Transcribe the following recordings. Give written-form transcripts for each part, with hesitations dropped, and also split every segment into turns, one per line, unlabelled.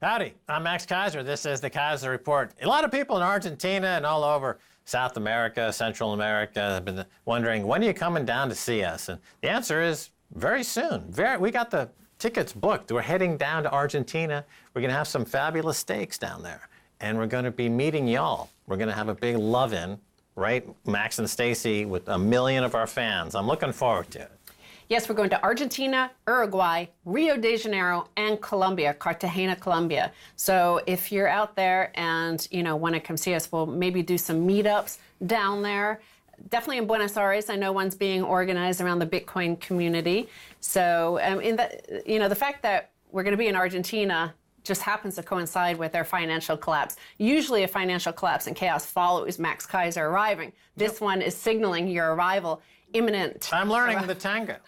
Howdy, I'm Max Keiser. This is the Keiser Report. A lot of people in Argentina and all over South America, Central America have been wondering, when are you coming down to see us? And the answer is very soon. We got the tickets booked. We're heading down to Argentina. We're going to have some fabulous steaks down there. And we're going to be meeting y'all. We're going to have a big love-in, right? Max and Stacy with 1 million of our fans. I'm looking forward to it.
Yes, we're going to Argentina, Uruguay, Rio de Janeiro, and Colombia, Cartagena, Colombia. So if you're out there and, want to come see us, we'll maybe do some meetups down there. Definitely in Buenos Aires. I know one's being organized around the Bitcoin community. So the fact that we're going to be in Argentina just happens to coincide with their financial collapse. Usually a financial collapse and chaos follows Max Keiser arriving. This one is signaling your arrival imminent.
I'm learning the tango.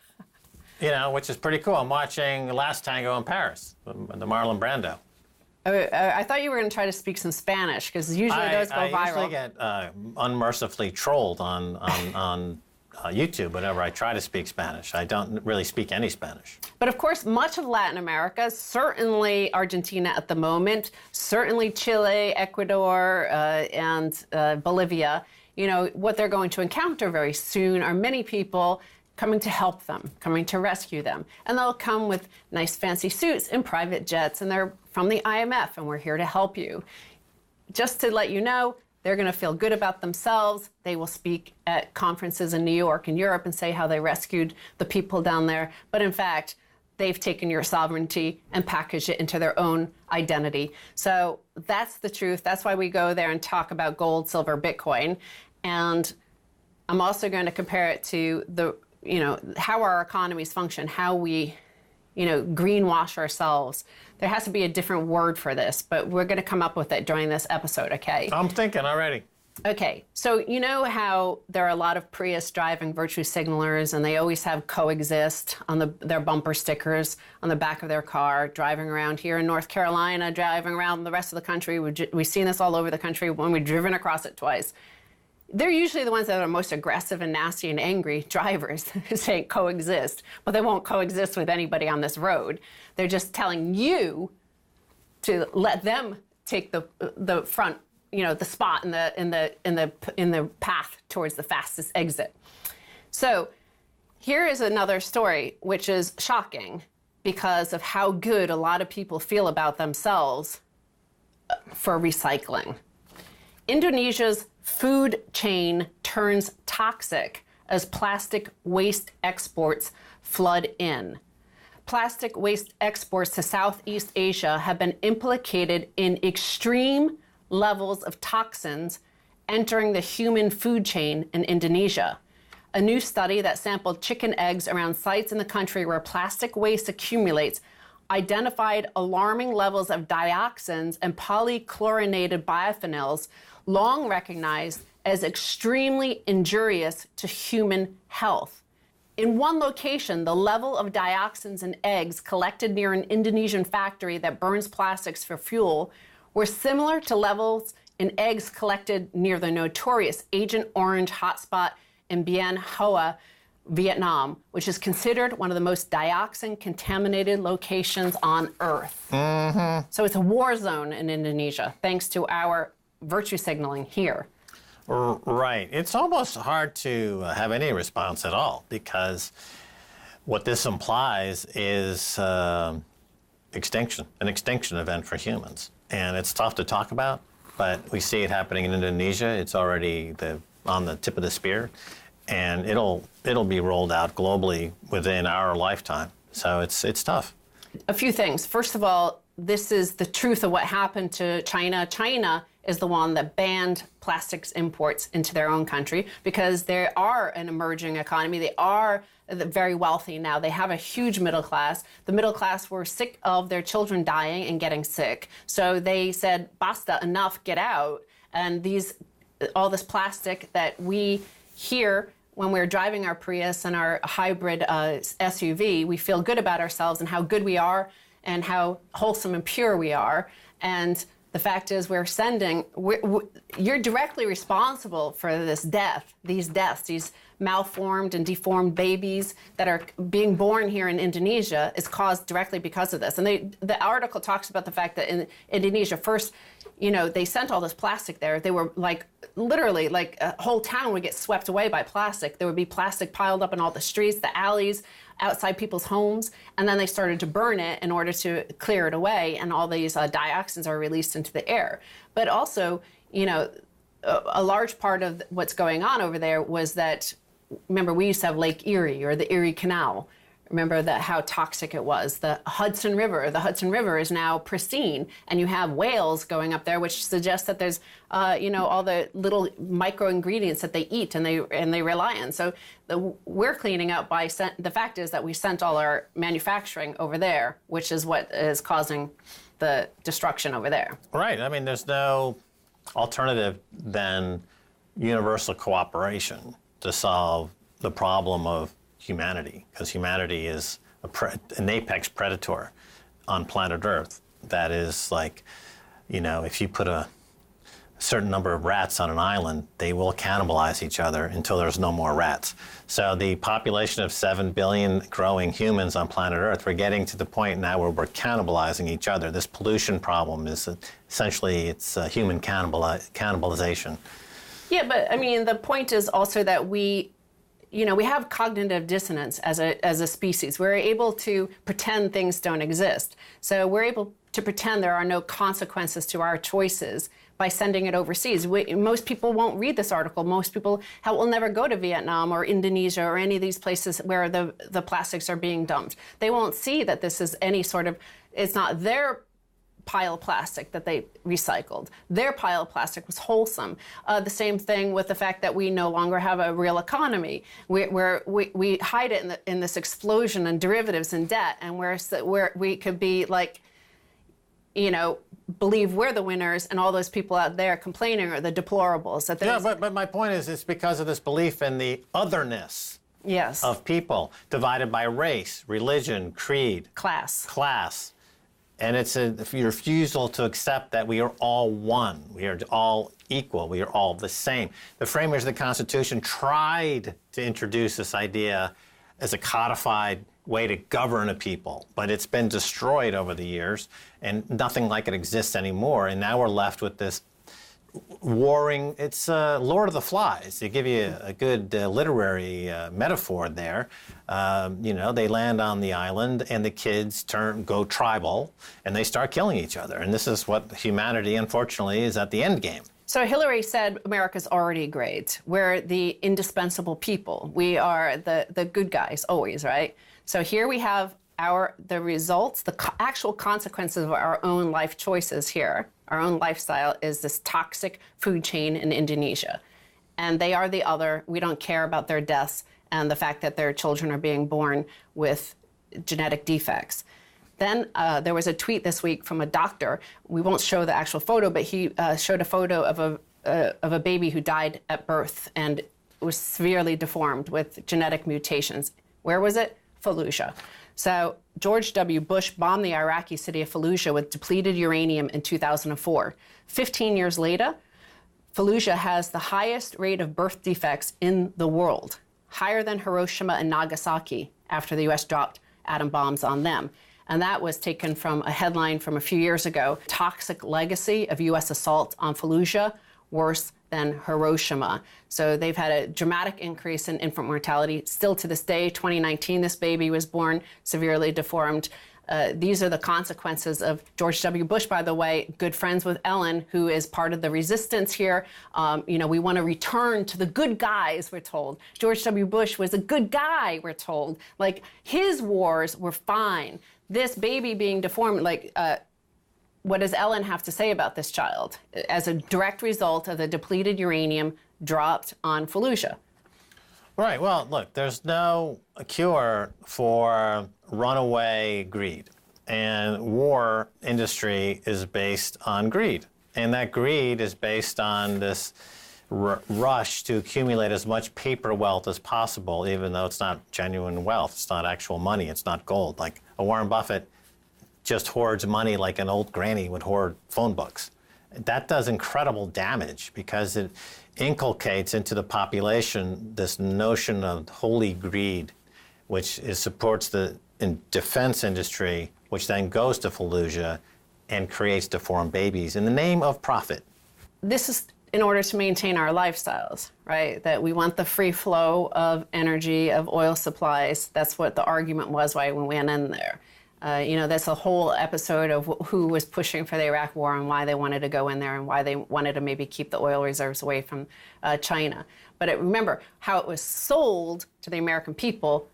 Which is pretty cool. I'm watching The Last Tango in Paris, the Marlon Brando.
I thought you were going to try to speak some Spanish, because usually those go viral.
I usually get unmercifully trolled on YouTube whenever I try to speak Spanish. I don't really speak any Spanish.
But of course, much of Latin America, certainly Argentina at the moment, certainly Chile, Ecuador, and Bolivia, what they're going to encounter very soon are many people coming to help them, coming to rescue them. And they'll come with nice fancy suits and private jets, and they're from the IMF, and we're here to help you. Just to let you know, they're going to feel good about themselves. They will speak at conferences in New York and Europe and say how they rescued the people down there. But in fact, they've taken your sovereignty and packaged it into their own identity. So that's the truth. That's why we go there and talk about gold, silver, Bitcoin. And I'm also going to compare it to how our economies function, how we, greenwash ourselves. There has to be a different word for this, but we're going to come up with it during this episode, okay?
I'm thinking already.
Okay, so you know how there are a lot of Prius driving virtue signalers, and they always have coexist on their bumper stickers on the back of their car, driving around here in North Carolina, driving around the rest of the country. We've seen this all over the country when we've driven across it twice. They're usually the ones that are most aggressive and nasty and angry drivers saying coexist, but they won't coexist with anybody on this road. They're just telling you to let them take the front, the spot in the path towards the fastest exit. So here is another story which is shocking because of how good a lot of people feel about themselves for recycling. Indonesia's food chain turns toxic as plastic waste exports flood in. Plastic waste exports to Southeast Asia have been implicated in extreme levels of toxins entering the human food chain in Indonesia. A new study that sampled chicken eggs around sites in the country where plastic waste accumulates identified alarming levels of dioxins and polychlorinated biphenyls, long recognized as extremely injurious to human health. In one location, the level of dioxins in eggs collected near an Indonesian factory that burns plastics for fuel were similar to levels in eggs collected near the notorious Agent Orange hotspot in Bien Hoa, Vietnam, which is considered one of the most dioxin-contaminated locations on Earth. Mm-hmm. So it's a war zone in Indonesia, thanks to our virtue signaling here.
Right. It's almost hard to have any response at all, because what this implies is an extinction event for humans. And it's tough to talk about, but we see it happening in Indonesia. It's already on the tip of the spear, and it'll be rolled out globally within our lifetime. So it's tough.
A few things. First of all, this is the truth of what happened to China. China is the one that banned plastics imports into their own country because they are an emerging economy. They are very wealthy now. They have a huge middle class. The middle class were sick of their children dying and getting sick. So they said, basta, enough, get out. And all this plastic that we here, when we're driving our Prius and our hybrid SUV, we feel good about ourselves and how good we are and how wholesome and pure we are. And the The fact is you're directly responsible for these deaths, these malformed and deformed babies that are being born here in Indonesia is caused directly because of this. And the article talks about the fact that in Indonesia, first, they sent all this plastic there. They were literally a whole town would get swept away by plastic. There would be plastic piled up in all the streets, the alleys, outside people's homes, and then they started to burn it in order to clear it away, and all these dioxins are released into the air. But also, a large part of what's going on over there was that, remember, we used to have Lake Erie or the Erie Canal. Remember how toxic it was. The Hudson River is now pristine, and you have whales going up there, which suggests that there's, all the little micro ingredients that they eat and they rely on. So we're cleaning up the fact is that we sent all our manufacturing over there, which is what is causing the destruction over there.
Right. I mean, there's no alternative than universal cooperation to solve the problem of humanity, because humanity is an apex predator on planet Earth. That is if you put a certain number of rats on an island, they will cannibalize each other until there's no more rats. So the population of 7 billion growing humans on planet Earth, we're getting to the point now where we're cannibalizing each other. This pollution problem is essentially human cannibalization.
Yeah, but I mean, the point is also that we have cognitive dissonance as a species. We're able to pretend things don't exist. So we're able to pretend there are no consequences to our choices by sending it overseas. Most people won't read this article. Most people will never go to Vietnam or Indonesia or any of these places where the plastics are being dumped. They won't see that this is it's not their pile of plastic that they recycled. Their pile of plastic was wholesome. The same thing with the fact that we no longer have a real economy. We hide it in this explosion in derivatives and debt, and where we could be believe we're the winners, and all those people out there complaining are the deplorables.
But my point is, it's because of this belief in the otherness
yes.
of people divided by race, religion, creed, class. And it's a refusal to accept that we are all one. We are all equal. We are all the same. The framers of the Constitution tried to introduce this idea as a codified way to govern a people, but it's been destroyed over the years, and nothing like it exists anymore. And now we're left with this warring. It's Lord of the Flies. They give you a good literary metaphor there. They land on the island, and the kids go tribal, and they start killing each other. And this is what humanity, unfortunately, is at the end game.
So Hillary said America's already great. We're the indispensable people. We are the good guys always, right? So here we have the results, the actual consequences of our own life choices here. Our own lifestyle is this toxic food chain in Indonesia. And they are the other. We don't care about their deaths and the fact that their children are being born with genetic defects. Then there was a tweet this week from a doctor. We won't show the actual photo, but he showed a photo of a baby who died at birth and was severely deformed with genetic mutations. Where was it? Fallujah. So George W. Bush bombed the Iraqi city of Fallujah with depleted uranium in 2004. 15 years later, Fallujah has the highest rate of birth defects in the world, higher than Hiroshima and Nagasaki after the U.S. dropped atom bombs on them. And that was taken from a headline from a few years ago, Toxic Legacy of U.S. Assault on Fallujah, Worse than Hiroshima. So they've had a dramatic increase in infant mortality. Still to this day, 2019, this baby was born severely deformed. These are the consequences of George W. Bush, by the way, good friends with Ellen, who is part of the resistance here. We want to return to the good guys, we're told. George W. Bush was a good guy, we're told. His wars were fine. This baby being deformed, what does Ellen have to say about this child as a direct result of the depleted uranium dropped on Fallujah?
Right. Well, look, there's no cure for runaway greed. And war industry is based on greed. And that greed is based on this rush to accumulate as much paper wealth as possible, even though it's not genuine wealth. It's not actual money. It's not gold. Like a Warren Buffett just hoards money like an old granny would hoard phone books. that does incredible damage because it inculcates into the population this notion of holy greed, which supports the defense industry, which then goes to Fallujah and creates deformed babies in the name of profit.
This is in order to maintain our lifestyles, right? That we want the free flow of energy, of oil supplies. That's what the argument was why we went in there. That's a whole episode of who was pushing for the Iraq War and why they wanted to go in there and why they wanted to maybe keep the oil reserves away from China. But remember how it was sold to the American people.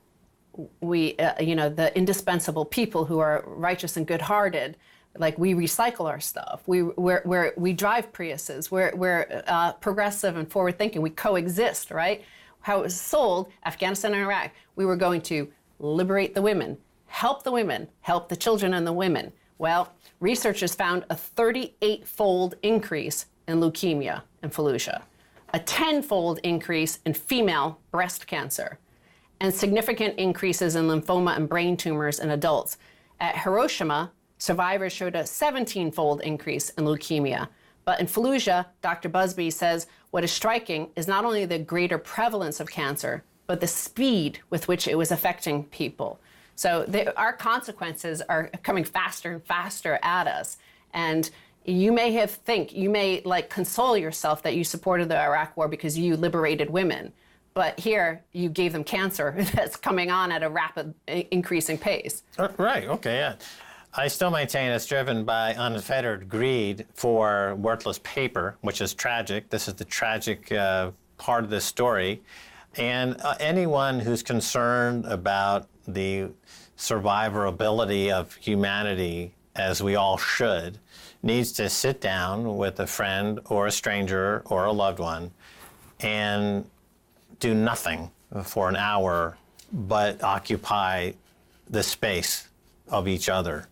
The indispensable people who are righteous and good-hearted, like we recycle our stuff. We drive Priuses. We're progressive and forward-thinking. We coexist, right? How it was sold, Afghanistan and Iraq, we were going to liberate the women, help the children and the women. Well, researchers found a 38-fold increase in leukemia in Fallujah, a 10-fold increase in female breast cancer, and significant increases in lymphoma and brain tumors in adults. At Hiroshima, survivors showed a 17-fold increase in leukemia. But in Fallujah, Dr. Busby says what is striking is not only the greater prevalence of cancer, but the speed with which it was affecting people. So our consequences are coming faster and faster at us. And you may console yourself that you supported the Iraq War because you liberated women. But here, you gave them cancer that's coming on at a rapid increasing pace.
Right, okay, yeah. I still maintain it's driven by unfettered greed for worthless paper, which is tragic. This is the tragic part of this story. And anyone who's concerned about the survivability of humanity, as we all should, needs to sit down with a friend or a stranger or a loved one and do nothing for an hour but occupy the space of each other.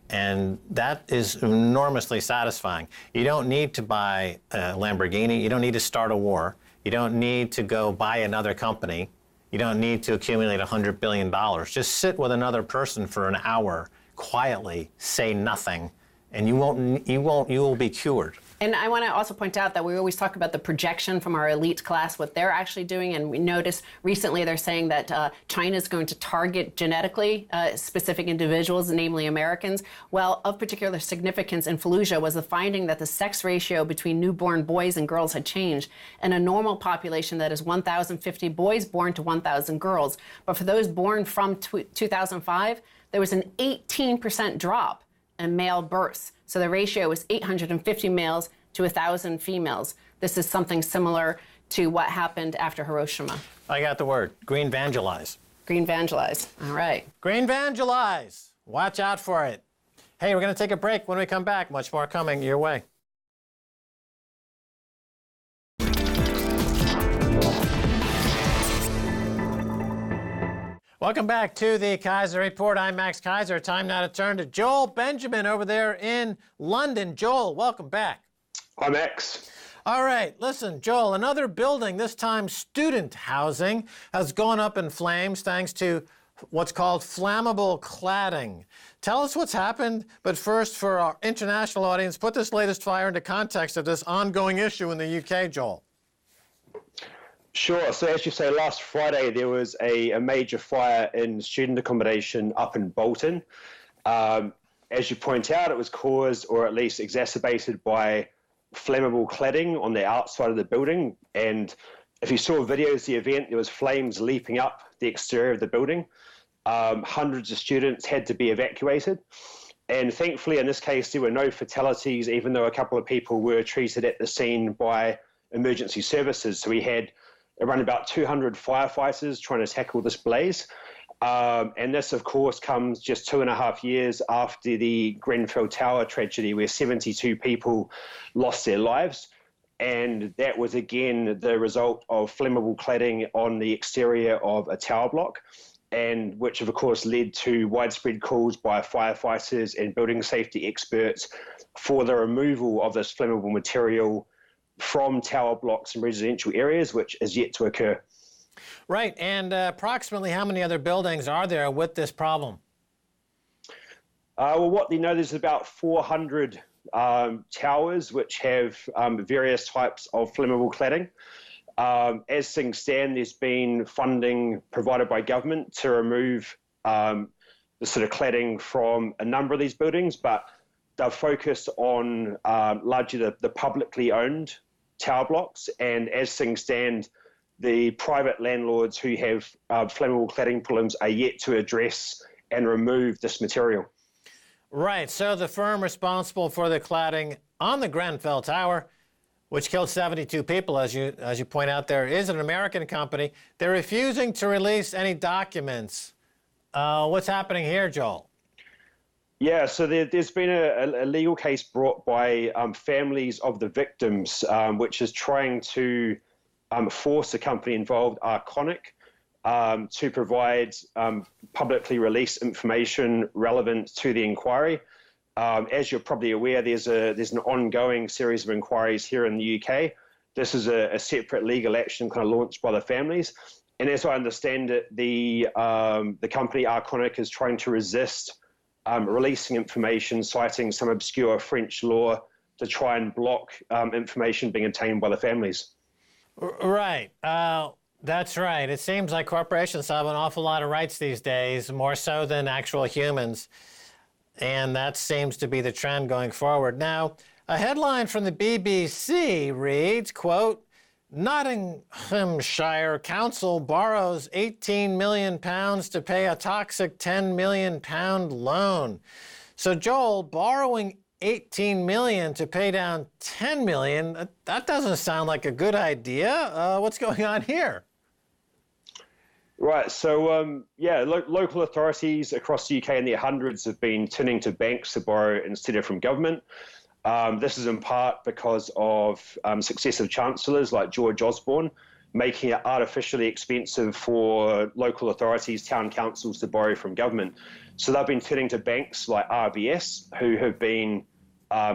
And that is enormously satisfying. You don't need to buy a Lamborghini. You don't need to start a war. You don't need to go buy another company. You don't need to accumulate $100 billion. Just sit with another person for an hour, quietly, say nothing, and you will be cured.
And I want to also point out that we always talk about the projection from our elite class, what they're actually doing. And we noticed recently they're saying that China is going to target genetically specific individuals, namely Americans. Well, of particular significance in Fallujah was the finding that the sex ratio between newborn boys and girls had changed. In a normal population, that is 1,050 boys born to 1,000 girls. But for those born from 2005, there was an 18% drop in male births. So the ratio was 850 males to 1,000 females. This is something similar to what happened after Hiroshima.
I got the word. Green evangelize.
Green evangelize. All right.
Green evangelize. Watch out for it. Hey, we're going to take a break. When we come back, much more coming your way. Welcome back to the Keiser Report. I'm Max Keiser. Time now to turn to Joel Benjamin over there in London. Joel, welcome back.
Hi, Max.
All right, listen, Joel, another building, this time student housing, has gone up in flames thanks to what's called flammable cladding. Tell us what's happened, but first, for our international audience, put this latest fire into context of this ongoing issue in the UK, Joel.
Sure. So as you say, last Friday there was a major fire in student accommodation up in Bolton. As you point out, it was caused, or at least exacerbated, by flammable cladding on the outside of the building. And if you saw videos of the event, there was flames leaping up the exterior of the building. Hundreds of students had to be evacuated. And thankfully, in this case, there were no fatalities, even though a couple of people were treated at the scene by emergency services. So we had around about 200 firefighters trying to tackle this blaze. And this, of course, comes just 2.5 years after the Grenfell Tower tragedy, where 72 people lost their lives. And that was, again, the result of flammable cladding on the exterior of a tower block, and which, of course, led to widespread calls by firefighters and building safety experts for the removal of this flammable material from tower blocks in residential areas, which is yet to occur.
Right, and approximately how many other buildings are there with this problem?
Well, what they know, there's about 400 towers which have various types of flammable cladding. As things stand, there's been funding provided by government to remove the sort of cladding from a number of these buildings, but they're focused on largely the publicly owned tower blocks. And as things stand, the private landlords who have flammable cladding problems are yet to address and remove this material.
Right, so the firm responsible for the cladding on the Grenfell Tower, which killed 72 people, as you point out there, is an American company. They're refusing to release any documents. What's happening here, Joel?
Yeah, so there's been a legal case brought by families of the victims, which is trying to force the company involved, Arconic, to provide publicly released information relevant to the inquiry. As you're probably aware, there's an ongoing series of inquiries here in the UK. This is a separate legal action kind of launched by the families. And as I understand it, the company Arconic is trying to resist releasing information, citing some obscure French law to try and block information being obtained by the families.
Right. That's right. It seems like corporations have an awful lot of rights these days, more so than actual humans. And that seems to be the trend going forward. Now, a headline from the BBC reads, quote, Nottinghamshire Council borrows £18 million to pay a toxic £10 million loan. So, Joel, borrowing $18 million to pay down $10 million, that doesn't sound like a good idea. What's going on here?
Right. So, local authorities across the UK in their hundreds have been turning to banks to borrow instead of from government. This is in part because of successive chancellors like George Osborne, making it artificially expensive for local authorities, town councils to borrow from government. So they've been turning to banks like RBS, who have been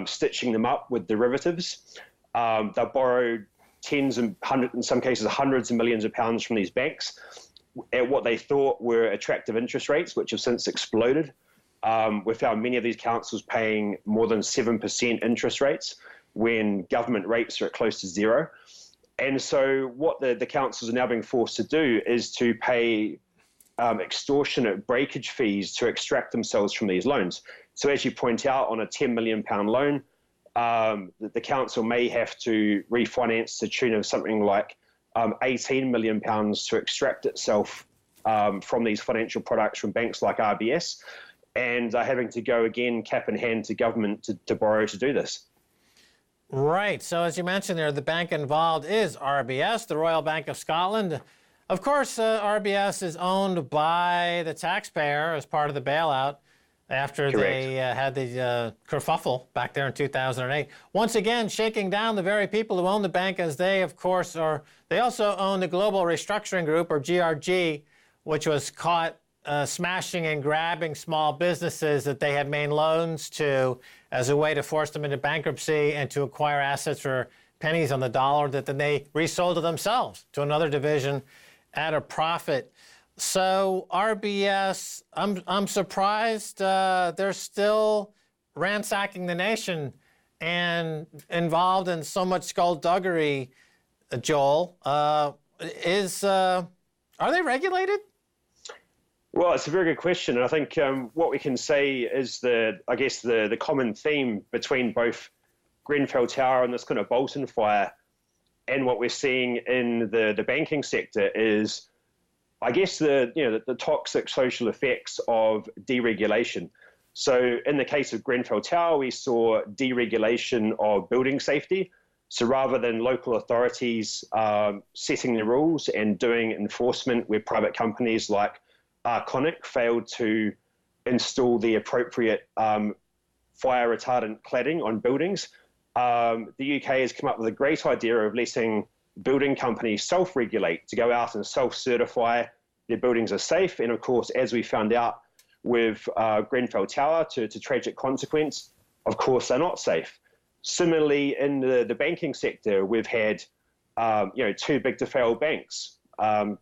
stitching them up with derivatives. They've borrowed tens and hundreds, in some cases hundreds of millions of pounds from these banks at what they thought were attractive interest rates, which have since exploded. We found many of these councils paying more than 7% interest rates when government rates are at close to zero. And so what the councils are now being forced to do is to pay extortionate breakage fees to extract themselves from these loans. So as you point out, on a £10 million loan, the council may have to refinance to the tune of something like £18 million to extract itself from these financial products from banks like RBS, and are having to go again cap in hand to government to borrow to do this.
Right. So as you mentioned there, the bank involved is RBS, the Royal Bank of Scotland. Of course, RBS is owned by the taxpayer as part of the bailout after
Correct.
they had the kerfuffle back there in 2008. Once again, shaking down the very people who own the bank, as they, of course, they also own the Global Restructuring Group, or GRG, which was caught smashing and grabbing small businesses that they had made loans to as a way to force them into bankruptcy and to acquire assets for pennies on the dollar that then they resold to themselves to another division at a profit. So RBS, I'm surprised they're still ransacking the nation and involved in so much skullduggery, Joel. Are they regulated?
Well, it's a very good question. And I think what we can say is the common theme between both Grenfell Tower and this kind of Bolton fire and what we're seeing in the banking sector is, I guess, the toxic social effects of deregulation. So in the case of Grenfell Tower, we saw deregulation of building safety. So rather than local authorities setting the rules and doing enforcement where private companies like Arconic failed to install the appropriate fire retardant cladding on buildings, the UK has come up with a great idea of letting building companies self-regulate, to go out and self-certify their buildings are safe. And of course, as we found out with Grenfell Tower, to tragic consequence, of course, they're not safe. Similarly, in the banking sector, we've had too big to fail banks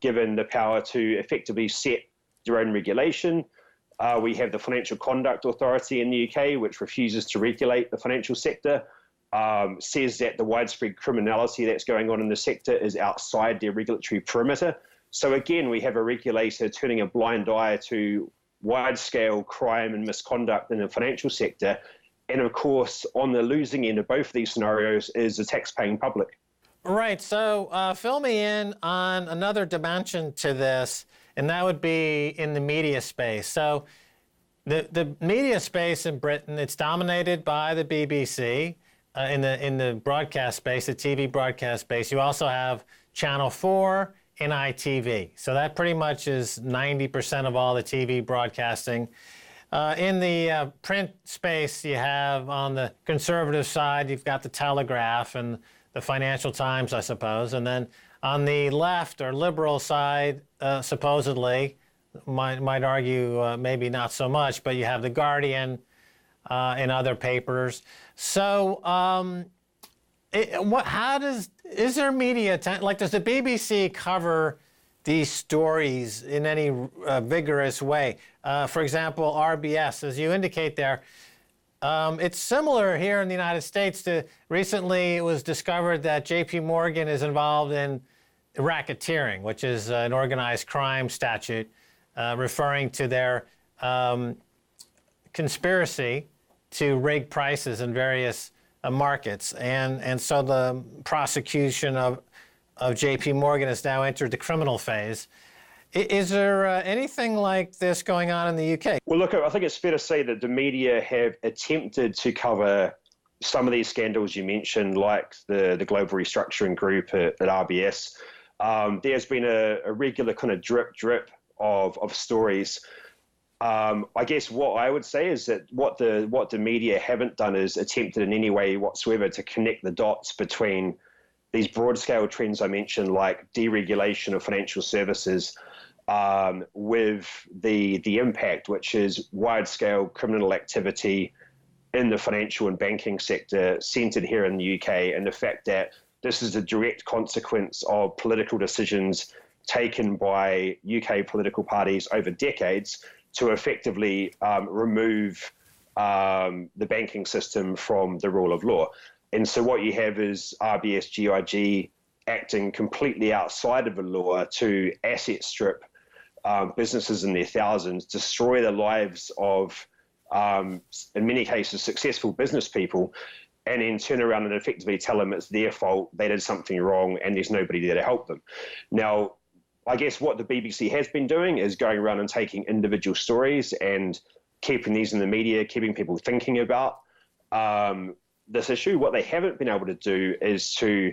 given the power to effectively set their own regulation. We have the Financial Conduct Authority in the UK, which refuses to regulate the financial sector, says that the widespread criminality that's going on in the sector is outside their regulatory perimeter. So again, we have a regulator turning a blind eye to wide-scale crime and misconduct in the financial sector. And of course, on the losing end of both of these scenarios is the tax-paying public.
Right. So fill me in on another dimension to this, and that would be in the media space. So the media space in Britain, it's dominated by the BBC in the broadcast space, the TV broadcast space. You also have Channel 4 and ITV. So that pretty much is 90% of all the TV broadcasting. In the print space, you have on the conservative side, you've got the Telegraph and the Financial Times, I suppose. And then on the left or liberal side, supposedly, might argue maybe not so much, but you have the Guardian and other papers. So is there media, does the BBC cover these stories in any vigorous way? For example, RBS, as you indicate there, it's similar here in the United States. Recently, it was discovered that JP Morgan is involved in racketeering, which is an organized crime statute referring to their conspiracy to rig prices in various markets. And so the prosecution of JP Morgan has now entered the criminal phase. Is there anything like this going on in the UK?
Well, look, I think it's fair to say that the media have attempted to cover some of these scandals you mentioned, like the global restructuring group at RBS. There's been a regular kind of drip of stories. I guess what I would say is that what the media haven't done is attempted in any way whatsoever to connect the dots between these broad-scale trends I mentioned, like deregulation of financial services, with the impact, which is wide-scale criminal activity in the financial and banking sector centered here in the UK, and the fact that this is a direct consequence of political decisions taken by UK political parties over decades to effectively remove the banking system from the rule of law. And so what you have is RBS GIG acting completely outside of the law to asset strip businesses in their thousands, destroy the lives of, in many cases, successful business people, and then turn around and effectively tell them it's their fault, they did something wrong, and there's nobody there to help them. Now, I guess what the BBC has been doing is going around and taking individual stories and keeping these in the media, keeping people thinking about this issue. What they haven't been able to do is to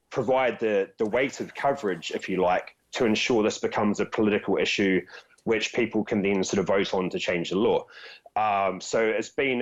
provide the weight of coverage, if you like, to ensure this becomes a political issue which people can then sort of vote on to change the law. So it's been,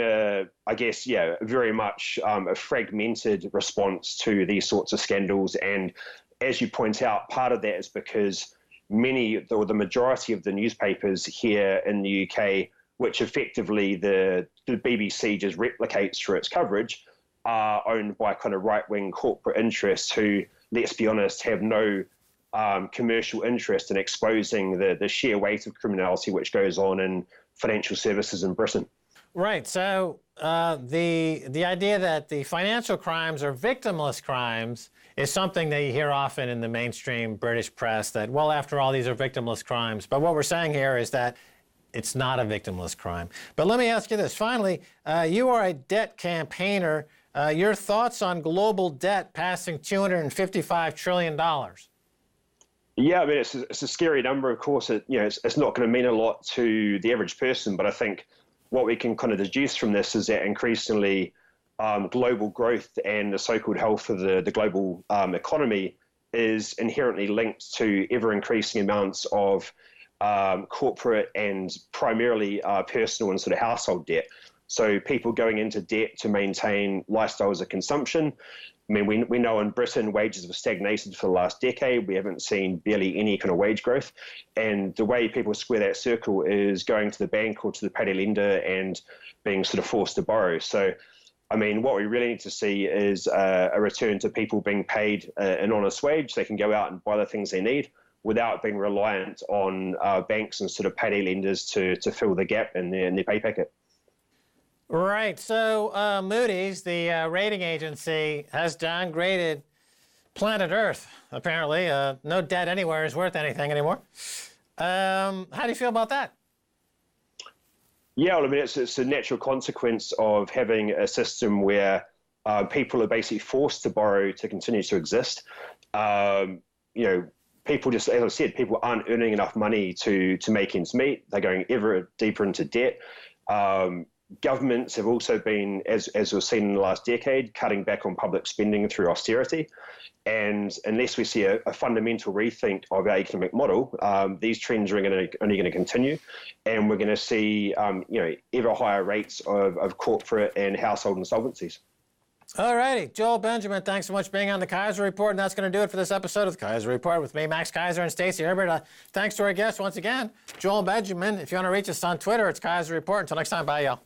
very much a fragmented response to these sorts of scandals. And as you point out, part of that is because the majority of the newspapers here in the UK, which effectively the BBC just replicates for its coverage, are owned by kind of right-wing corporate interests who, let's be honest, have no commercial interest in exposing the sheer weight of criminality which goes on in financial services in Britain.
Right. So the idea that the financial crimes are victimless crimes is something that you hear often in the mainstream British press, that, well, after all, these are victimless crimes. But what we're saying here is that it's not a victimless crime. But let me ask you this. Finally, you are a debt campaigner. Your thoughts on global debt passing $255 trillion?
Yeah, I mean, it's a scary number. Of course, it's not going to mean a lot to the average person. But I think what we can kind of deduce from this is that increasingly global growth and the so-called health of the global economy is inherently linked to ever-increasing amounts of corporate and primarily personal and sort of household debt. So people going into debt to maintain lifestyles of consumption. I mean, we know in Britain wages have stagnated for the last decade. We haven't seen barely any kind of wage growth. And the way people square that circle is going to the bank or to the paddy lender and being sort of forced to borrow. So, I mean, what we really need to see is a return to people being paid an honest wage. They can go out and buy the things they need. without being reliant on banks and sort of payday lenders to fill the gap in their pay packet.
Right. So Moody's, the rating agency, has downgraded planet Earth. Apparently, no debt anywhere is worth anything anymore. How do you feel about that?
Yeah, well, I mean, it's a natural consequence of having a system where people are basically forced to borrow to continue to exist. People just, as I said, people aren't earning enough money to make ends meet. They're going ever deeper into debt. Governments have also been, as we've seen in the last decade, cutting back on public spending through austerity. And unless we see a fundamental rethink of our economic model, these trends are only going to continue, and we're going to see ever higher rates of corporate and household insolvencies.
All righty. Joel Benjamin, thanks so much for being on the Keiser Report. And that's going to do it for this episode of the Keiser Report with me, Max Keiser, and Stacy Herbert. Thanks to our guests once again, Joel Benjamin. If you want to reach us on Twitter, it's Keiser Report. Until next time, bye, y'all.